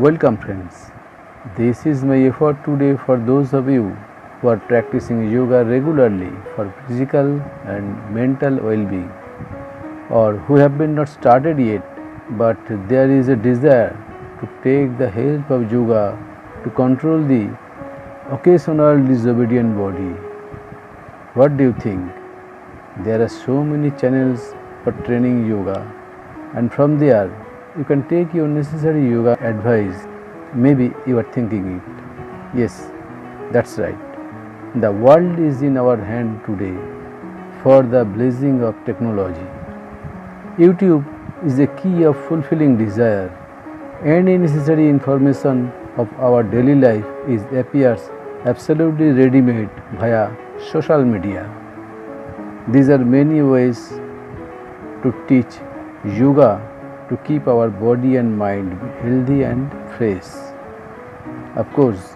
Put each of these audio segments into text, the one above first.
Welcome friends. This is my effort today for those of you who are practicing yoga regularly for physical and mental well-being, or who have been not started yet but there is a desire to take the help of yoga to control the occasional disobedient body. What do you think? There are so many channels for training yoga, and from there you can take your necessary yoga advice. Maybe you are thinking it. Yes, that's right. The world is in our hand today for the blessing of technology. YouTube is the key of fulfilling desire. Any necessary information of our daily life appears absolutely ready-made via social media. These are many ways to teach yoga to keep our body and mind healthy and fresh. Of course,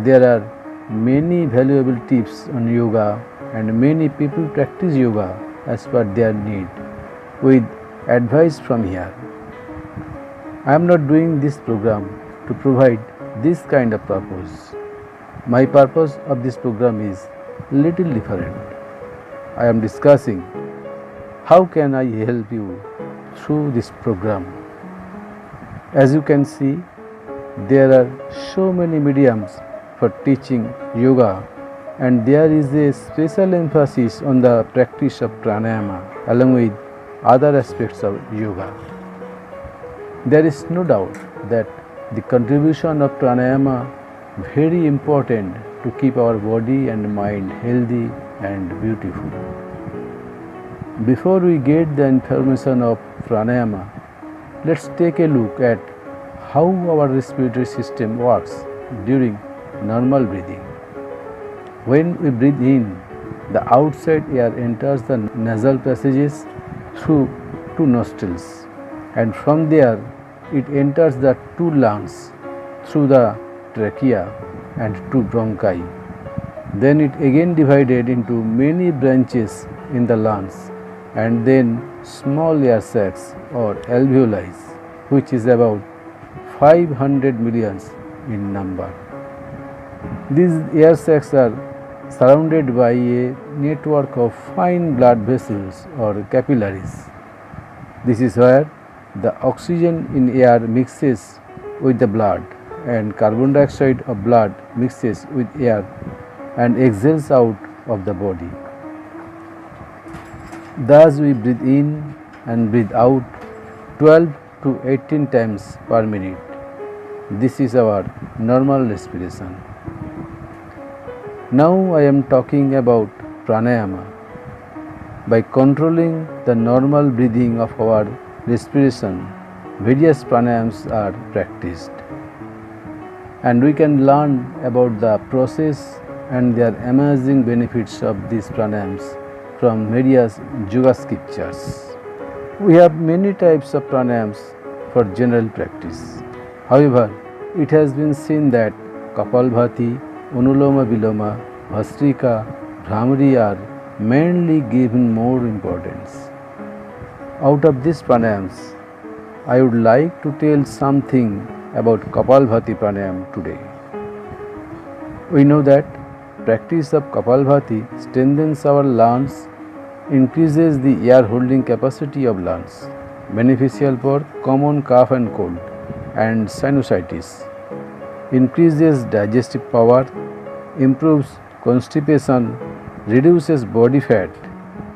there are many valuable tips on yoga, and many people practice yoga as per their need with advice from here. I am not doing this program to provide this kind of purpose. My purpose of this program is little different. I am discussing how can I help you through this program. As you can see, there are so many mediums for teaching yoga, and there is a special emphasis on the practice of pranayama along with other aspects of yoga. There is no doubt that the contribution of pranayama very important to keep our body and mind healthy and beautiful. Before we get the information of pranayama, let's take a look at how our respiratory system works during normal breathing. When we breathe in, the outside air enters the nasal passages through two nostrils, and from there it enters the two lungs through the trachea and two bronchi. Then it again divided into many branches in the lungs, and then small air sacs or alveoli, which is about 500 millions in number. These air sacs are surrounded by a network of fine blood vessels or capillaries. This is where the oxygen in air mixes with the blood, and carbon dioxide of blood mixes with air and exhales out of the body. Thus we breathe in and breathe out 12 to 18 times per minute. This is our normal respiration. Now I am talking about pranayama. By controlling the normal breathing of our respiration, various pranayams are practiced, and we can learn about the process and their amazing benefits of these pranayams from various yoga scriptures. We have many types of pranayams for general practice. However, it has been seen that Kapalbhati, Anuloma Viloma, Bhastrika, Bhramari are mainly given more importance. Out of these pranayams, I would like to tell something about Kapalbhati pranayam today. We know that practice of Kapalbhati strengthens our lungs, increases the air holding capacity of lungs, beneficial for common cough and cold and sinusitis, increases digestive power, improves constipation, reduces body fat,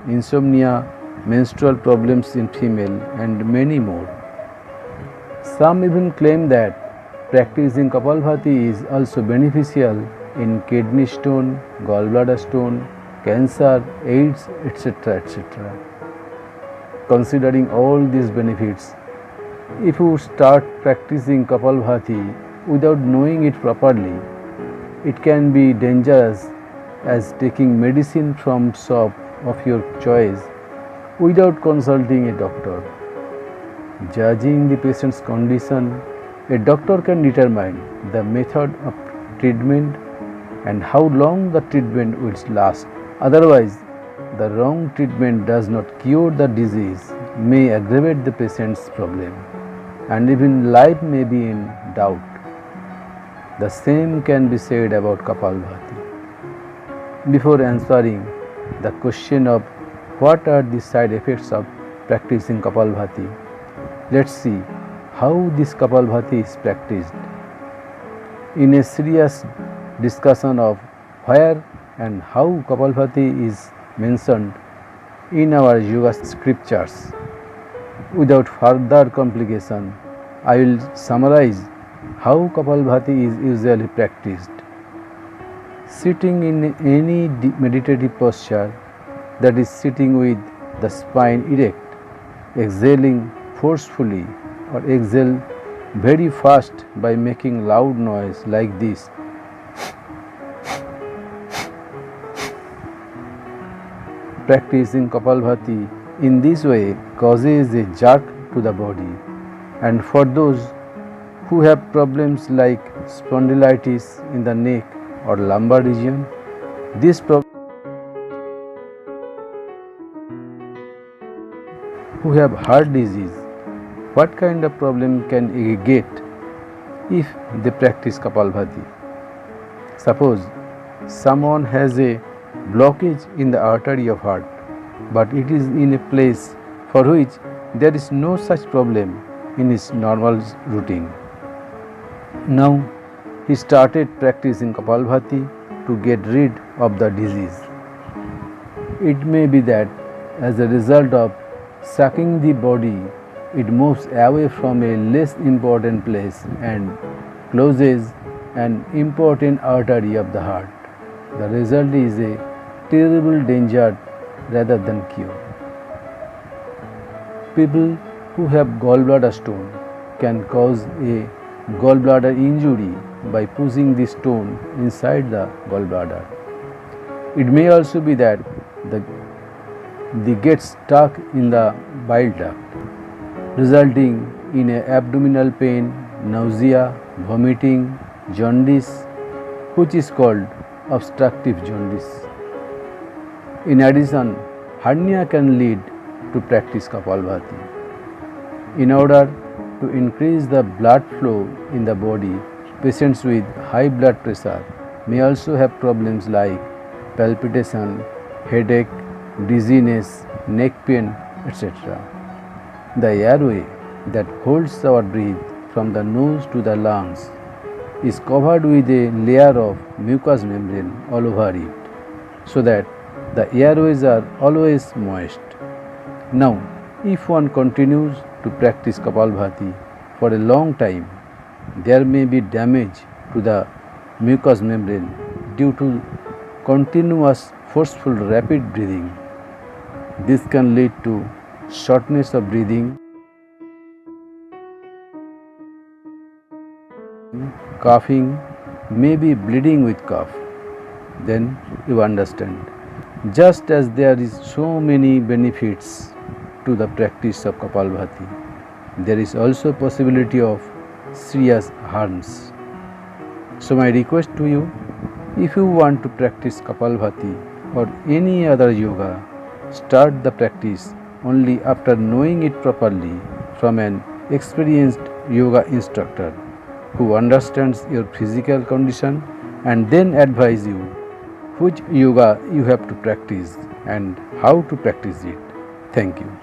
insomnia, menstrual problems in female, and many more. Some even claim that practicing Kapalbhati is also beneficial in kidney stone, gallbladder stone, cancer, AIDS, etc. etc. Considering all these benefits, if you start practicing Kapalbhati without knowing it properly, it can be dangerous as taking medicine from shop of your choice without consulting a doctor. Judging the patient's condition, a doctor can determine the method of treatment and how long the treatment will last. Otherwise, the wrong treatment does not cure the disease, may aggravate the patient's problem. and even life may be in doubt. The same can be said about Kapalbhati. Before answering the question of what are the side effects of practicing Kapalbhati, let's see how this Kapalbhati is practiced. In a serious discussion of where and how Kapalbhati is mentioned in our yoga scriptures, without further complication, I will summarize how Kapalbhati is usually practiced. Sitting in any meditative posture, that is sitting with the spine erect, exhaling forcefully or exhale very fast by making loud noise like this. Practicing Kapalbhati in this way causes a jerk to the body, and for those who have problems like spondylitis in the neck or lumbar region, this problem who have heart disease, what kind of problem can they get if they practice Kapalbhati? Suppose someone has a blockage in the artery of heart, but it is in a place for which there is no such problem in his normal routine. Now he started practicing Kapalbhati to get rid of the disease. It may be that as a result of sucking the body, it moves away from a less important place and closes an important artery of the heart. The result is a terrible danger rather than cure. People who have gallbladder stone can cause a gallbladder injury by pushing the stone inside the gallbladder. It may also be that they get stuck in the bile duct, resulting in abdominal pain, nausea, vomiting, jaundice, which is called obstructive jaundice. In addition, hernia can lead to practice Kapalbhati. In order to increase the blood flow in the body, patients with high blood pressure may also have problems like palpitation, headache, dizziness, neck pain, etc. The airway that holds our breath from the nose to the lungs is covered with a layer of mucous membrane all over it, so that the airways are always moist. Now, if one continues to practice Kapalbhati for a long time, there may be damage to the mucous membrane due to continuous forceful rapid breathing. This can lead to shortness of breathing, coughing, maybe bleeding with cough. Then you understand. Just as there is so many benefits to the practice of Kapalbhati, there is also possibility of serious harms. So my request to you, if you want to practice Kapalbhati or any other yoga, start the practice only after knowing it properly from an experienced yoga instructor who understands your physical condition and then advise you which yoga you have to practice and how to practice it. Thank you.